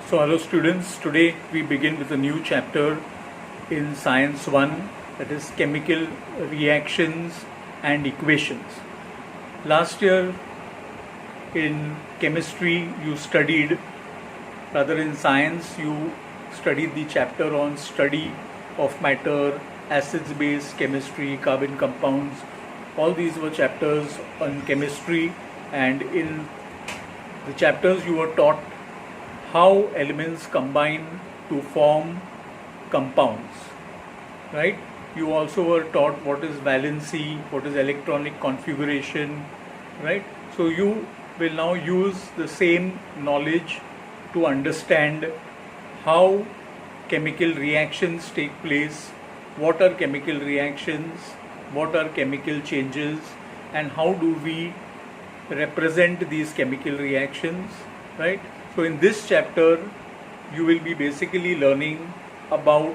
So hello students, today we begin with a new chapter in Science 1, that is chemical reactions and equations. Last year in chemistry in science you studied the chapter on study of matter, acids base chemistry, carbon compounds. All these were chapters on chemistry, and in the chapters you were taught how elements combine to form compounds, right? You also were taught what is valency, what is electronic configuration, right? So you will now use the same knowledge to understand how chemical reactions take place, what are chemical reactions, what are chemical changes, and how do we represent these chemical reactions, right? So in this chapter you will be basically learning about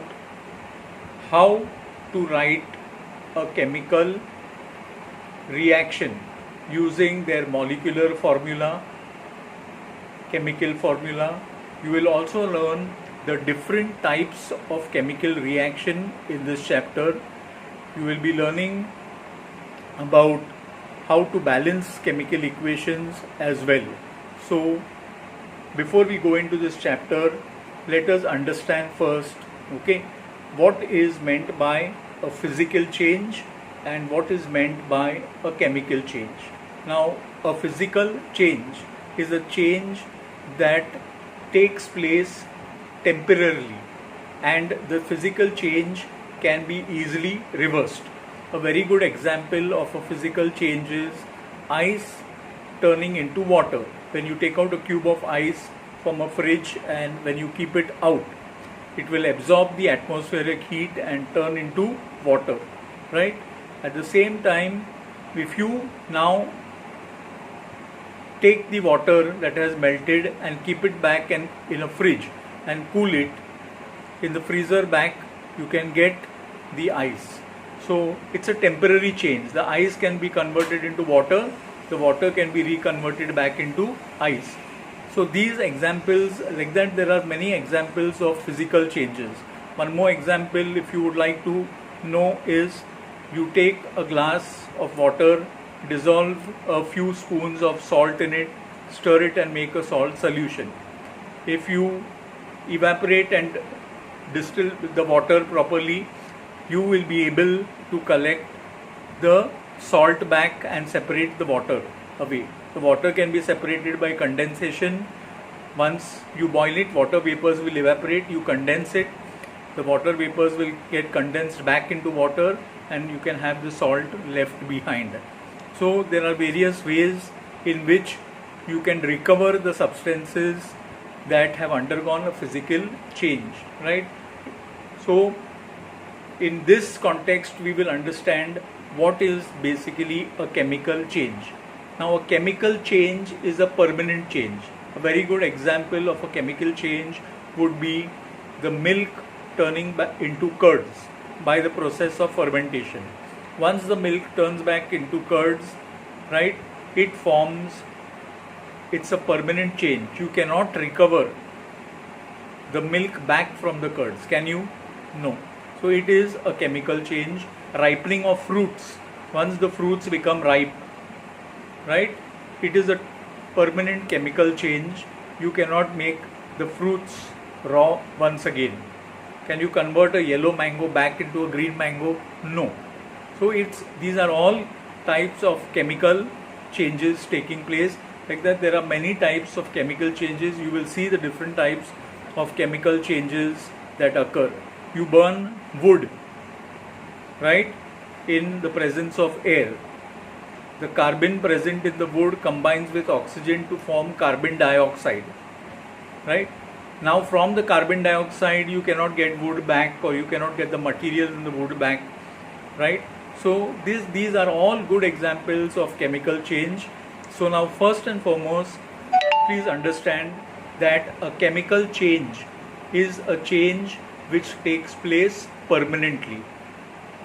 how to write a chemical reaction using their molecular formula, chemical formula. You will also learn the different types of chemical reaction in this chapter. You will be learning about how to balance chemical equations as well. So before we go into this chapter, let us understand first, what is meant by a physical change and what is meant by a chemical change. Now, a physical change is a change that takes place temporarily, and the physical change can be easily reversed. A very good example of a physical change is ice turning into water. When you take out a cube of ice from a fridge and when you keep it out, it will absorb the atmospheric heat and turn into water, right? At the same time, if you now take the water that has melted and keep it back in a fridge and cool it, in the freezer back you can get the ice. So it's a temporary change. The ice can be converted into water, the water can be reconverted back into ice. So these examples, like that, there are many examples of physical changes. One more example, if you would like to know, is you take a glass of water, dissolve a few spoons of salt in it, stir it and make a salt solution. If you evaporate and distill the water properly, you will be able to collect the salt back and separate the water away. The water can be separated by condensation. Once you boil it, water vapors will evaporate, you condense it, the water vapors will get condensed back into water and you can have the salt left behind. So there are various ways in which you can recover the substances that have undergone a physical change, right? So in this context we will understand what is basically a chemical change. Now a chemical change is a permanent change. A very good example of a chemical change would be the milk turning back into curds by the process of fermentation. Once the milk turns back into curds, right, it's a permanent change. You cannot recover the milk back from the curds, can you? No. So it is a chemical change. Ripening of fruits, once the fruits become ripe, right, it is a permanent chemical change. You cannot make the fruits raw once again. Can you convert a yellow mango back into a green mango? No. So these are all types of chemical changes taking place. Like that, there are many types of chemical changes. You will see the different types of chemical changes that occur. You burn wood, right, in the presence of air. The carbon present in the wood combines with oxygen to form carbon dioxide, right? Now from the carbon dioxide you cannot get wood back, or you cannot get the material in the wood back, right? So these are all good examples of chemical change. So now first and foremost, please understand that a chemical change is a change which takes place permanently,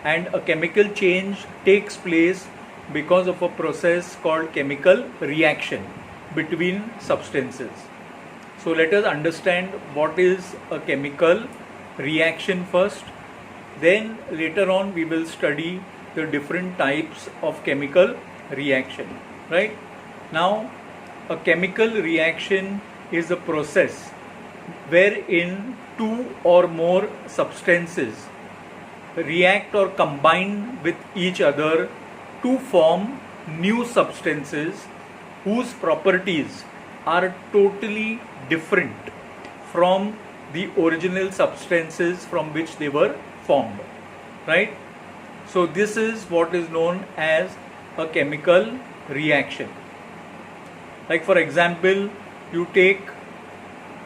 and a chemical change takes place because of a process called chemical reaction between substances. So So let us understand what is a chemical reaction first. Then later on we will study the different types of chemical reaction. Right? Now, a chemical reaction is a process wherein two or more substances react or combine with each other to form new substances whose properties are totally different from the original substances from which they were formed. Right? So this is what is known as a chemical reaction. Like for example, you take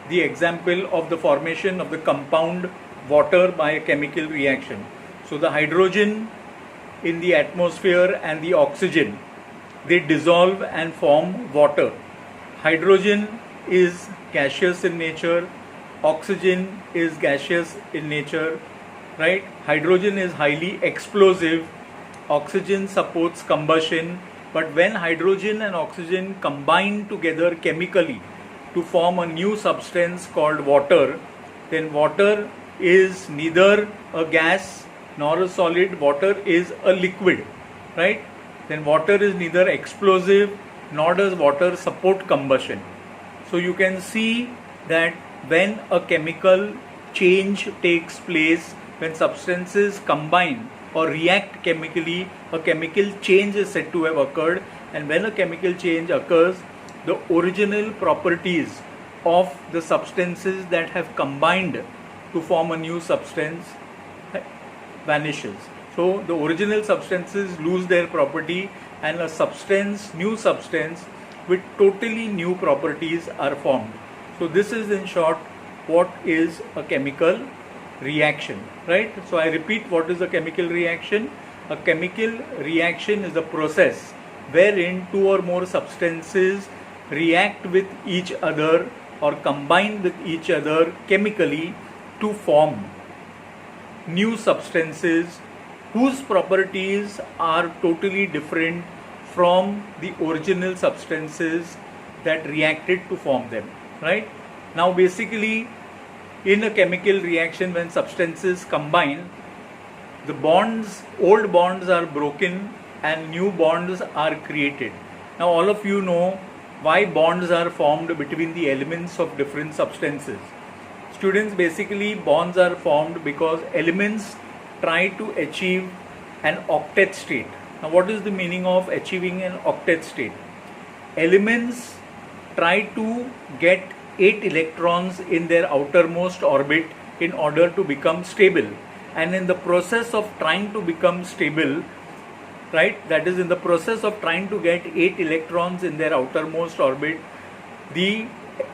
the example of the formation of the compound water by a chemical reaction. So the hydrogen in the atmosphere and the oxygen, they dissolve and form water. Hydrogen is gaseous in nature, oxygen is gaseous in nature, right? Hydrogen is highly explosive, oxygen supports combustion, but when hydrogen and oxygen combine together chemically to form a new substance called water, then water is neither a gas nor a solid, water is a liquid, right? Then water is neither explosive nor does water support combustion. So you can see that when a chemical change takes place, when substances combine or react chemically, a chemical change is said to have occurred, and when a chemical change occurs, the original properties of the substances that have combined to form a new substance vanishes. So the original substances lose their property and a substance, new substance with totally new properties are formed. So this is in short what is a chemical reaction, right? So I repeat, what is a chemical reaction? A chemical reaction is a process wherein two or more substances react with each other or combine with each other chemically to form new substances whose properties are totally different from the original substances that reacted to form them, right? Now basically, in a chemical reaction, when substances combine, the bonds, old bonds are broken and new bonds are created. Now all of you know why bonds are formed between the elements of different substances. Students, basically bonds are formed because elements try to achieve an octet state. Now what is the meaning of achieving an octet state? Elements try to get 8 electrons in their outermost orbit in order to become stable, and in the process of trying to become stable, right, that is in the process of trying to get 8 electrons in their outermost orbit, the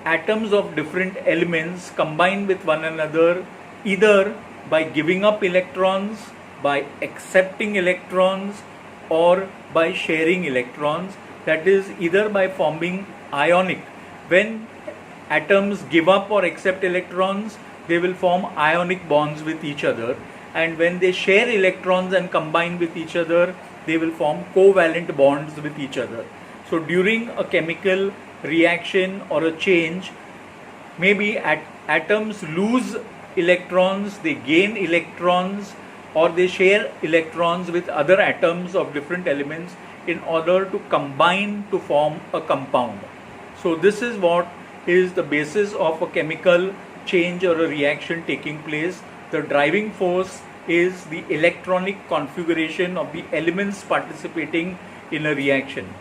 atoms of different elements combine with one another either by giving up electrons, by accepting electrons, or by sharing electrons, that is either by forming ionic. When atoms give up or accept electrons, they will form ionic bonds with each other, and when they share electrons and combine with each other, they will form covalent bonds with each other. So during a chemical reaction or a change, maybe atoms lose electrons, they gain electrons, or they share electrons with other atoms of different elements in order to combine to form a compound. So this is what is the basis of a chemical change or a reaction taking place. The driving force is the electronic configuration of the elements participating in a reaction,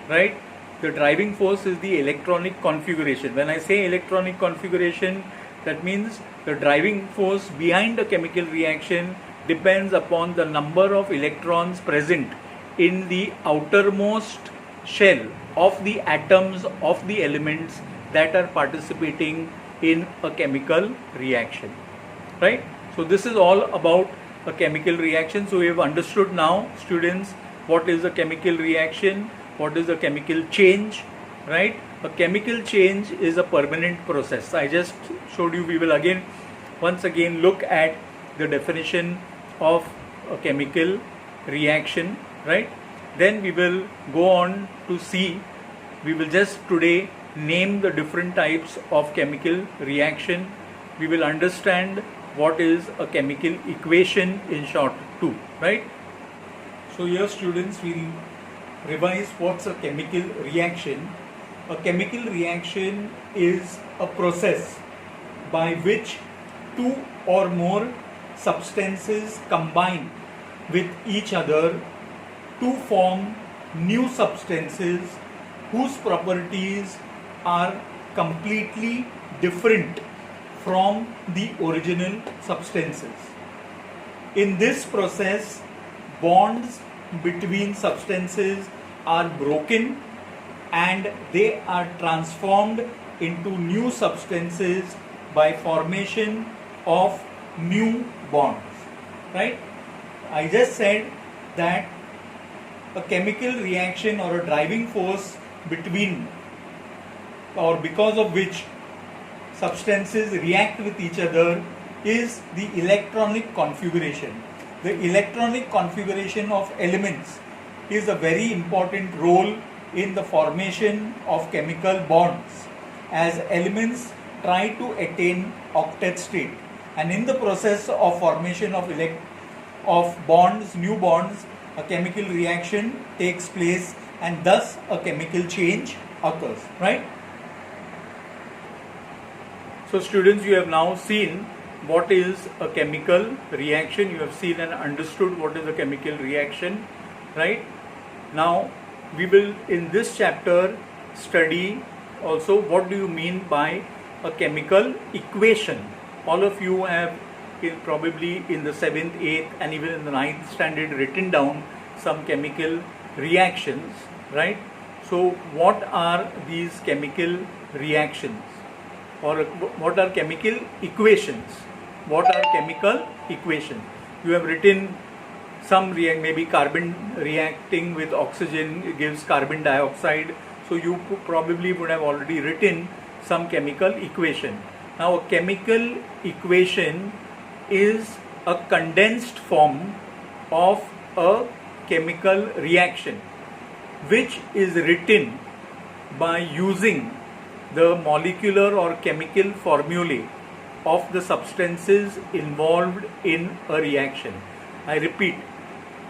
right? The driving force is the electronic configuration. When I say electronic configuration, that means the driving force behind a chemical reaction depends upon the number of electrons present in the outermost shell of the atoms of the elements that are participating in a chemical reaction, right? So this is all about a chemical reaction. So we have understood now, students, what is a chemical reaction, what is a chemical change, right? A chemical change is a permanent process. I just showed you. We will once again look at the definition of a chemical reaction, right? Then we will go on to see, we will just today name the different types of chemical reaction. We will understand what is a chemical equation in short too, right? So here students will revise what's a chemical reaction. A chemical reaction is a process by which two or more substances combine with each other to form new substances whose properties are completely different from the original substances. In this process, bonds between substances are broken and they are transformed into new substances by formation of new bonds, right? I just said that a chemical reaction or a driving force between or because of which substances react with each other is the electronic configuration. The electronic configuration of elements is a very important role in the formation of chemical bonds, as elements try to attain octet state, and in the process of formation of bonds, new bonds, a chemical reaction takes place and thus a chemical change occurs, right? So students, you have now seen what is a chemical reaction. You have seen and understood what is a chemical reaction, right? Now we will in this chapter study also what do you mean by a chemical equation. All of you have probably in the 7th, 8th and even in the 9th standard written down some chemical reactions, right? So what are these chemical reactions, or what are chemical equations? What are chemical equations? You have written some maybe carbon reacting with oxygen gives carbon dioxide. So you probably would have already written some chemical equation. Now a chemical equation is a condensed form of a chemical reaction which is written by using the molecular or chemical formulae of the substances involved in a reaction. I repeat,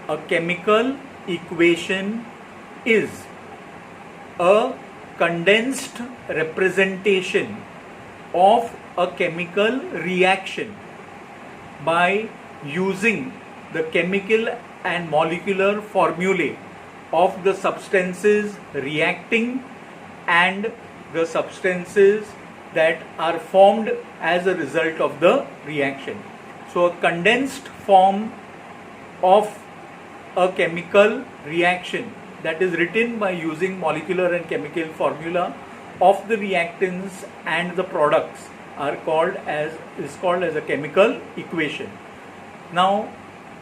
a chemical equation is a condensed representation of a chemical reaction by using the chemical and molecular formulae of the substances reacting and the substances that are formed as a result of the reaction. So a condensed form of a chemical reaction that is written by using molecular and chemical formula of the reactants and the products is called as a chemical equation. Now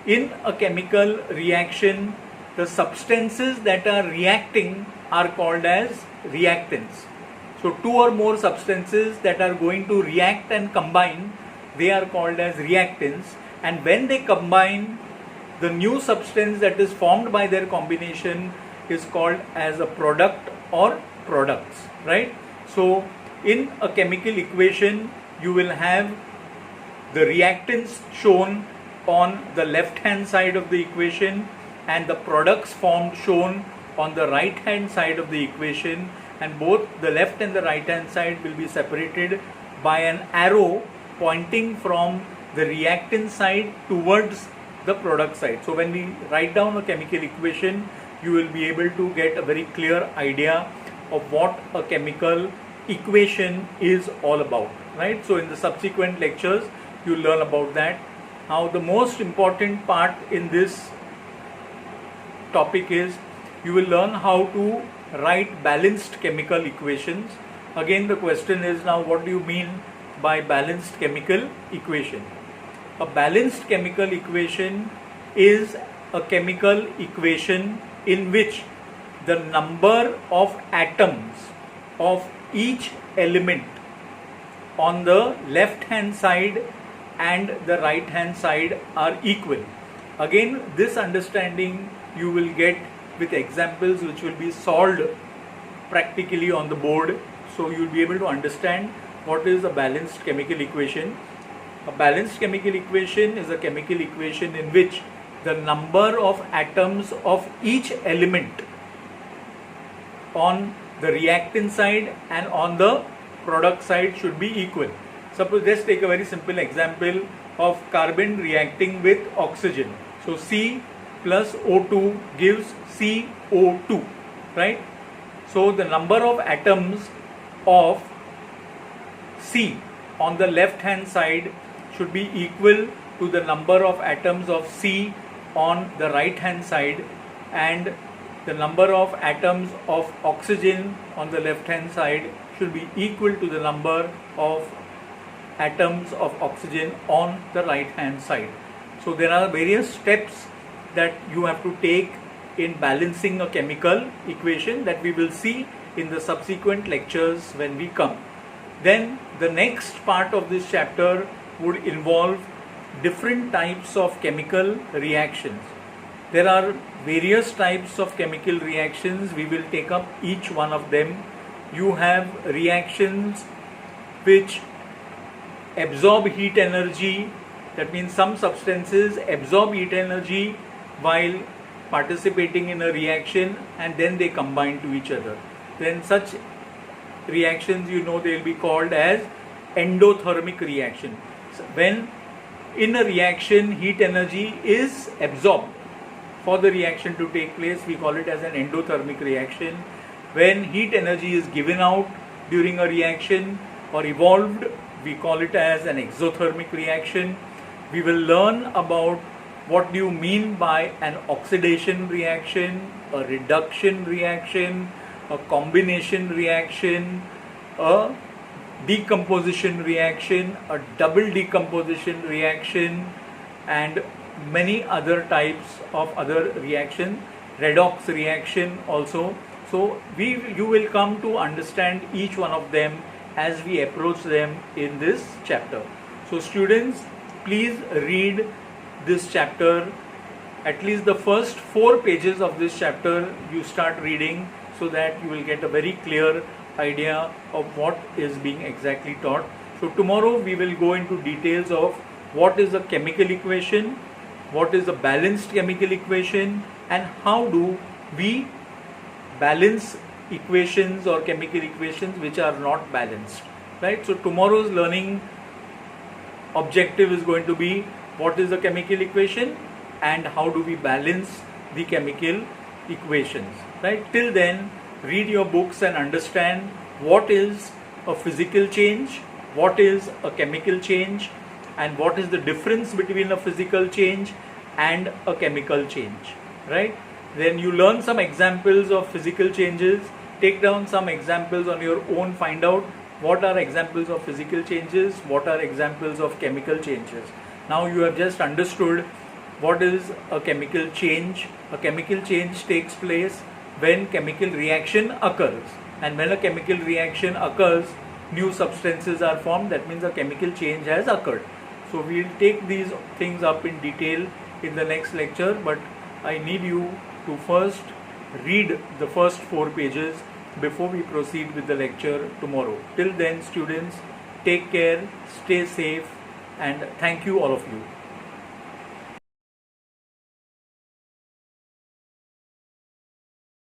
in a chemical reaction, the substances that are reacting are called as reactants. So two or more substances that are going to react and combine, they are called as reactants, and when they combine, the new substance that is formed by their combination is called as a product or products, right? So in a chemical equation, you will have the reactants shown on the left hand side of the equation and the products formed shown on the right hand side of the equation, and both the left and the right hand side will be separated by an arrow pointing from the reactant side towards the product side. So when we write down a chemical equation, you will be able to get a very clear idea of what a chemical equation is all about, right? So in the subsequent lectures, you will learn about that. Now the most important part in this topic is you will learn how to write balanced chemical equations. Again, the question is now, what do you mean by balanced chemical equation? A balanced chemical equation is a chemical equation in which the number of atoms of each element on the left hand side and the right hand side are equal. Again, this understanding you will get with examples which will be solved practically on the board. so you'll be able to understand what is a balanced chemical equation. A balanced chemical equation is a chemical equation in which the number of atoms of each element on the reactant side and on the product side should be equal. Suppose, let's take a very simple example of carbon reacting with oxygen. So C plus O2 gives CO2, right? So the number of atoms of C on the left hand side should be equal to the number of atoms of C on the right hand side, and the number of atoms of oxygen on the left hand side should be equal to the number of atoms of oxygen on the right hand side. So there are various steps that you have to take in balancing a chemical equation that we will see in the subsequent lectures when we come. Then the next part of this chapter would involve different types of chemical reactions. There are various types of chemical reactions. We will take up each one of them. You have reactions which absorb heat energy. That means some substances absorb heat energy while participating in a reaction, and then they combine to each other. Then such reactions, you know, they will be called as endothermic reaction. So when in a reaction heat energy is absorbed for the reaction to take place, we call it as an endothermic reaction. When heat energy is given out during a reaction or evolved, we call it as an exothermic reaction. We will learn about what do you mean by an oxidation reaction, a reduction reaction, a combination reaction, a decomposition reaction, a double decomposition reaction, and many other types of other reaction, redox reaction also. So you will come to understand each one of them as we approach them in this chapter. So students, please read this chapter. At least the first 4 pages of this chapter you start reading, so that you will get a very clear idea of what is being exactly taught. So tomorrow we will go into details of what is a chemical equation, what is a balanced chemical equation, and how do we balance equations or chemical equations which are not balanced, right? So tomorrow's learning objective is going to be what is a chemical equation and how do we balance the chemical equations, right? Till then, read your books and understand what is a physical change, what is a chemical change, and what is the difference between a physical change and a chemical change, right? Then you learn some examples of physical changes, take down some examples on your own, find out what are examples of physical changes, what are examples of chemical changes. Now you have just understood what is a chemical change. A chemical change takes place when chemical reaction occurs, and when a chemical reaction occurs, new substances are formed. That means a chemical change has occurred. So we will take these things up in detail in the next lecture, but I need you to first read the first 4 pages before we proceed with the lecture tomorrow. Till then, students, take care, stay safe, and thank you all of you.